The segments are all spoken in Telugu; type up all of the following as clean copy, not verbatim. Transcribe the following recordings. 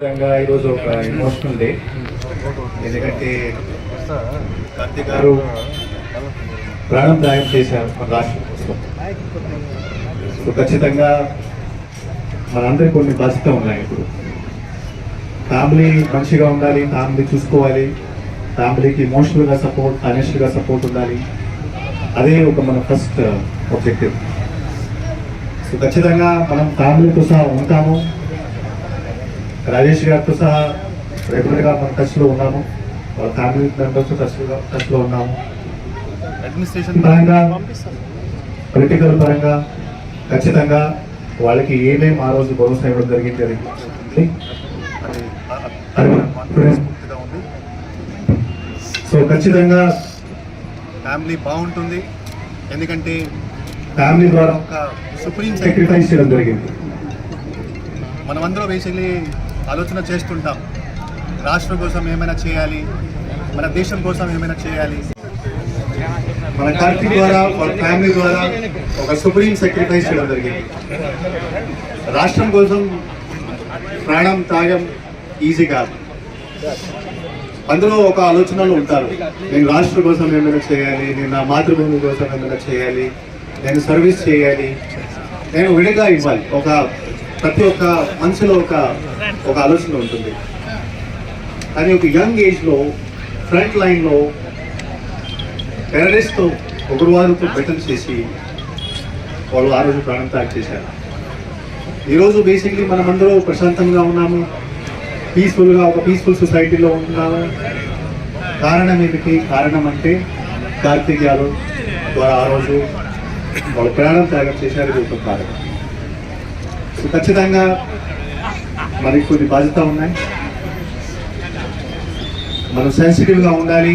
ఈరోజు ఒక ఎమోషనల్ డే. ఎందుకంటే కార్తీక్ గారు ప్రాణం త్యాగం చేశారు మన రాష్ట్రం కోసం. సో ఖచ్చితంగా మనందరికీ కొన్ని బాధ్యత ఉన్నాయి. ఇప్పుడు ఫ్యామిలీ మంచిగా ఉండాలి, ఫ్యామిలీ చూసుకోవాలి, ఫ్యామిలీకి ఇమోషనల్గా సపోర్ట్, ఫైనాన్షియల్గా సపోర్ట్ ఉండాలి. అదే ఒక మన ఫస్ట్ ఆబ్జెక్టివ్. సో ఖచ్చితంగా మనం ఫ్యామిలీతో సహా ఉంటాము. రాజేష్ గారితో సహా రెగ్యులర్గా మన టచ్లో ఉన్నాము, వాళ్ళ ఫ్యామిలీ మెంబర్స్తో టచ్లో ఉన్నాము. అడ్మినిస్ట్రేషన్ పరంగా, పొలిటికల్ పరంగా ఖచ్చితంగా వాళ్ళకి ఏమేమి ఆ రోజు భరోసా ఇవ్వడం జరిగింది. సో ఖచ్చితంగా ఫ్యామిలీ బాగుంటుంది. ఎందుకంటే ఫ్యామిలీ ద్వారా ఒక సుప్రీం సాక్రిఫైస్ చేయడం జరిగింది. మనమందరం బేసిక్లీ ఆలోచన చేస్తుంటాం, రాష్ట్రం కోసం ఏమైనా చేయాలి, మన దేశం కోసం ఏమైనా చేయాలి. మన కార్తీక్ ద్వారా, మన ఫ్యామిలీ ద్వారా ఒక సుప్రీం సాక్రిఫైస్ చేయడం జరిగింది. రాష్ట్రం కోసం ప్రాణం త్యాగం ఈజీ కాదు. అందులో ఒక ఆలోచనలు ఉంటారు, నేను రాష్ట్రం కోసం ఏమైనా చేయాలి, నేను నా మాతృభూమి కోసం ఏమైనా చేయాలి, నేను సర్వీస్ చేయాలి, నేను విడిగా ఇవ్వాలి. ప్రతి ఒక్క మనసులో ఒక ఆలోచన ఉంటుంది. కానీ ఒక యంగ్ ఏజ్లో ఫ్రంట్ లైన్లో టెర్రరిస్ట్తో ఉగ్రవాదులతో బెటల్ చేసి వాళ్ళు ఆ రోజు ప్రాణం త్యాగం చేశారు. ఈరోజు బేసిక్లీ మనమందరూ ప్రశాంతంగా ఉన్నాము, పీస్ఫుల్గా ఒక పీస్ఫుల్ సొసైటీలో ఉంటున్నాము. కారణం ఏమిటి? కారణం అంటే కార్తీక్ యాదవ్ ద్వారా ఆ రోజు వాళ్ళు ప్రాణం త్యాగం చేశారు. ఇది ఒక కారణం. ఖచ్చితంగా మనకి కొన్ని బాధ్యత ఉన్నాయి, మనం సెన్సిటివ్గా ఉండాలి.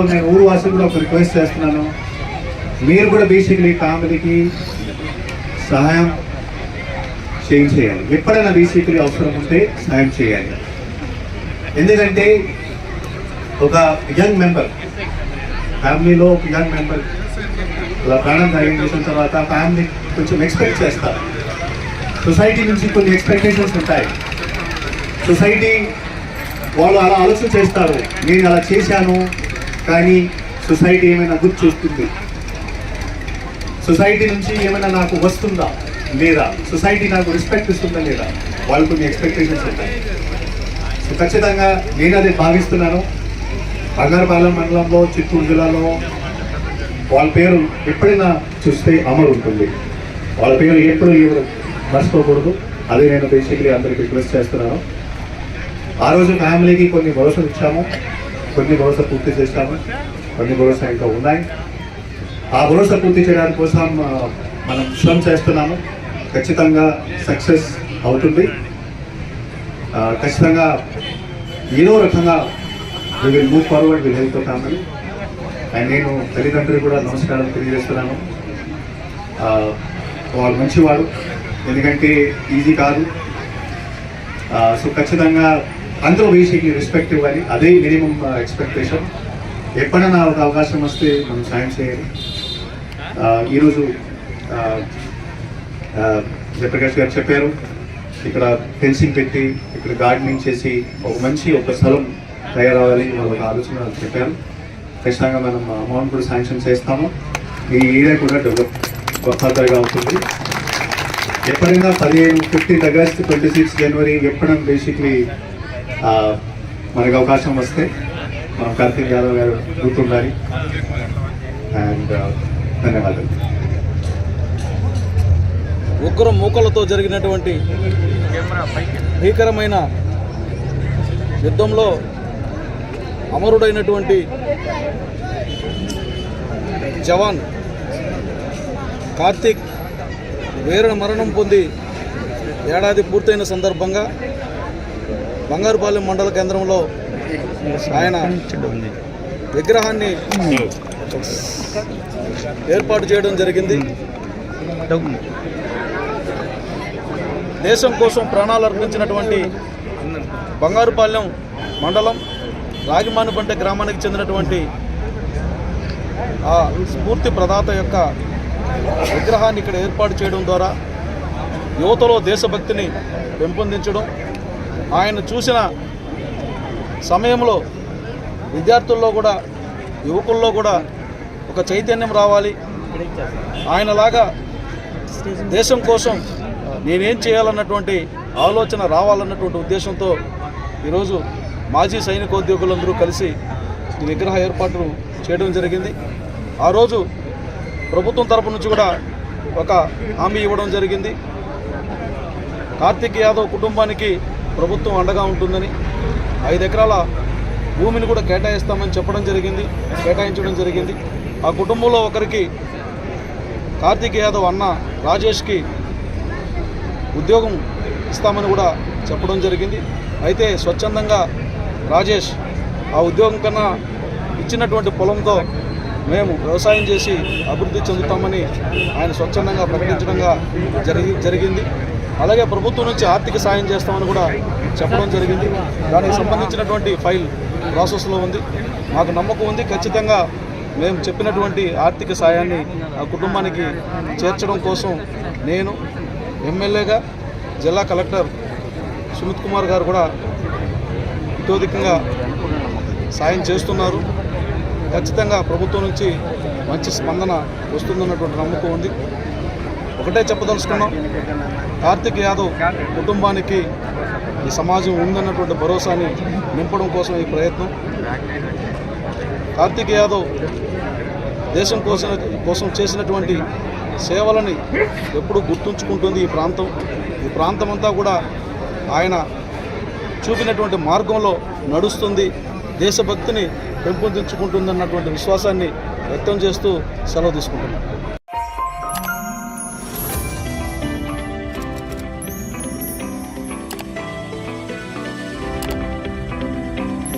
నేను ఊరు వాసులు కూడా ఒక రిక్వెస్ట్ చేస్తున్నాను, మీరు కూడా బేసిక్లీ ఫ్యామిలీకి సహాయం చేయాలి. ఎప్పుడైనా బేసిక్లీ అవసరం ఉంటే సహాయం చేయాలి. ఎందుకంటే ఒక యంగ్ మెంబర్ ఫ్యామిలీలో ఒక యంగ్ మెంబర్ ఇలా ప్రాణం త్యాగం చేసిన తర్వాత ఫ్యామిలీ కొంచెం ఎక్స్పెక్ట్ చేస్తారు. సొసైటీ నుంచి కొన్ని ఎక్స్పెక్టేషన్స్ ఉంటాయి. సొసైటీ వాళ్ళు అలా ఆలోచన చేస్తారు, నేను అలా చేశాను కానీ సొసైటీ ఏమైనా గుర్తు చేస్తుంది, సొసైటీ నుంచి ఏమైనా నాకు వస్తుందా లేదా, సొసైటీ నాకు రెస్పెక్ట్ ఇస్తుందా లేదా, వాళ్ళు కొన్ని ఎక్స్పెక్టేషన్స్ ఉంటాయి. సో ఖచ్చితంగా నేను అది భావిస్తున్నాను. బంగారుపాలెం మండలంలో, చిత్తూరు జిల్లాలో వాళ్ళ పేరు ఎప్పుడైనా చూస్తే అమరు ఉంటుంది. వాళ్ళ పేరు ఎప్పుడు ఎవరు మర్చిపోకూడదు. అదే నేను బేసిక్లీ అందరికి రిక్వెస్ట్ చేస్తున్నాను. ఆ రోజు ఫ్యామిలీకి కొన్ని భరోసా ఇచ్చాము, కొన్ని భరోసా పూర్తి చేశాము, కొన్ని భరోసా ఇంకా ఉన్నాయి. ఆ భరోసా పూర్తి చేయడానికి కోసం మనం శ్రమ చేస్తున్నాము. ఖచ్చితంగా సక్సెస్ అవుతుంది. ఖచ్చితంగా ఏదో రకంగా we will move forward will help the family. And నేను తల్లిదండ్రులు కూడా నమస్కారం తెలియజేస్తున్నాను. వాళ్ళు మంచివాడు, ఎందుకంటే ఈజీ కాదు. సో ఖచ్చితంగా అందరూ బేసిక్లీ రెస్పెక్ట్ ఇవ్వాలి, అదే మినిమం ఎక్స్పెక్టేషన్. ఎప్పుడైనా ఒక అవకాశం వస్తే మనం సాయం చేయాలి. ఈరోజు జయప్రకాష్ గారు చెప్పారు, ఇక్కడ ఫెన్సింగ్ పెట్టి ఇక్కడ గార్డెనింగ్ చేసి ఒక స్థలం తయారవ్వాలి, వాళ్ళు ఒక ఆలోచన చెప్పారు. ఖచ్చితంగా మనం అమౌంట్ కూడా శాంక్షన్ చేస్తాము. ఈ ఏరియా కూడా డెవలప్ ఫర్దర్గా అవుతుంది. ఎప్పుడైనా 15 ఆగస్ట్ 26 జనవరి ఎప్పుడైనా బేసిక్లీ మనకు అవకాశం వస్తే మనం కార్తీక్ యాదవ్ గారు గుర్తుండాలి. అండ్ ధన్యవాదాలు. ఉగ్ర మూకలతో జరిగినటువంటి భీకరమైన యుద్ధంలో అమరుడైనటువంటి జవాన్ కార్తీక్ వీర మరణం పొంది ఏడాది పూర్తయిన సందర్భంగా బంగారుపాలెం మండల కేంద్రంలో ఆయన విగ్రహాన్ని ఏర్పాటు చేయడం జరిగింది. దేశం కోసం ప్రాణాలు అర్పించినటువంటి బంగారుపాలెం మండలం రాగిమానుపంట గ్రామానికి చెందినటువంటి ఆ స్ఫూర్తి ప్రదాత యొక్క విగ్రహాన్ని ఇక్కడ ఏర్పాటు చేయడం ద్వారా యువతలో దేశభక్తిని పెంపొందించడం, ఆయన చూసిన సమయంలో విద్యార్థుల్లో కూడా యువకుల్లో కూడా ఒక చైతన్యం రావాలి, ఆయనలాగా దేశం కోసం నేనేం చేయాలన్నటువంటి ఆలోచన రావాలన్నటువంటి ఉద్దేశంతో ఈరోజు మాజీ సైనికోద్యోగులందరూ కలిసి ఈ విగ్రహ ఏర్పాటు చేయడం జరిగింది. ఆ రోజు ప్రభుత్వం తరపు నుంచి కూడా ఒక హామీ ఇవ్వడం జరిగింది. కార్తిక్ యాదవ్ కుటుంబానికి ప్రభుత్వం అండగా ఉంటుందని, 5 ఎకరాల భూమిని కూడా కేటాయించడం జరిగింది. ఆ కుటుంబంలో ఒకరికి కార్తిక్ యాదవ్ అన్న రాజేష్కి ఉద్యోగం ఇస్తామని కూడా చెప్పడం జరిగింది. అయితే స్వచ్ఛందంగా రాజేష్ ఆ ఉద్యోగం కన్నా ఇచ్చినటువంటి పొలంతో మేము వ్యవసాయం చేసి అభివృద్ధి చెందుతామని ఆయన స్వచ్ఛందంగా ప్రకటించడంగా జరిగింది. అలాగే ప్రభుత్వం నుంచి ఆర్థిక సాయం చేస్తామని కూడా చెప్పడం జరిగింది. దానికి సంబంధించినటువంటి ఫైల్ ప్రాసెస్లో ఉంది. మాకు నమ్మకం ఉంది, ఖచ్చితంగా మేము చెప్పినటువంటి ఆర్థిక సాయాన్ని ఆ కుటుంబానికి చేర్చడం కోసం నేను ఎమ్మెల్యేగా జిల్లా కలెక్టర్ సుమిత్ కుమార్ గారు కూడా ఇతోధికంగా సాయం చేస్తున్నారు. ఖచ్చితంగా ప్రభుత్వం నుంచి మంచి స్పందన వస్తుందన్నటువంటి నమ్మకం ఉంది. ఒకటే చెప్పదలుచుకున్నాం, కార్తిక్ యాదవ్ కుటుంబానికి ఈ సమాజం ఉందన్నటువంటి భరోసాని నింపడం కోసం ఈ ప్రయత్నం. కార్తిక్ యాదవ్ దేశం కోసం చేసినటువంటి సేవలని ఎప్పుడూ గుర్తుంచుకుంటుంది ఈ ప్రాంతం అంతా కూడా ఆయన చూపినటువంటి మార్గంలో నడుస్తుంది, దేశభక్తిని పెంపొందించుకుంటుందన్నటువంటి విశ్వాసాన్ని వ్యక్తం చేస్తూ సెలవు తీసుకుంటున్నాను.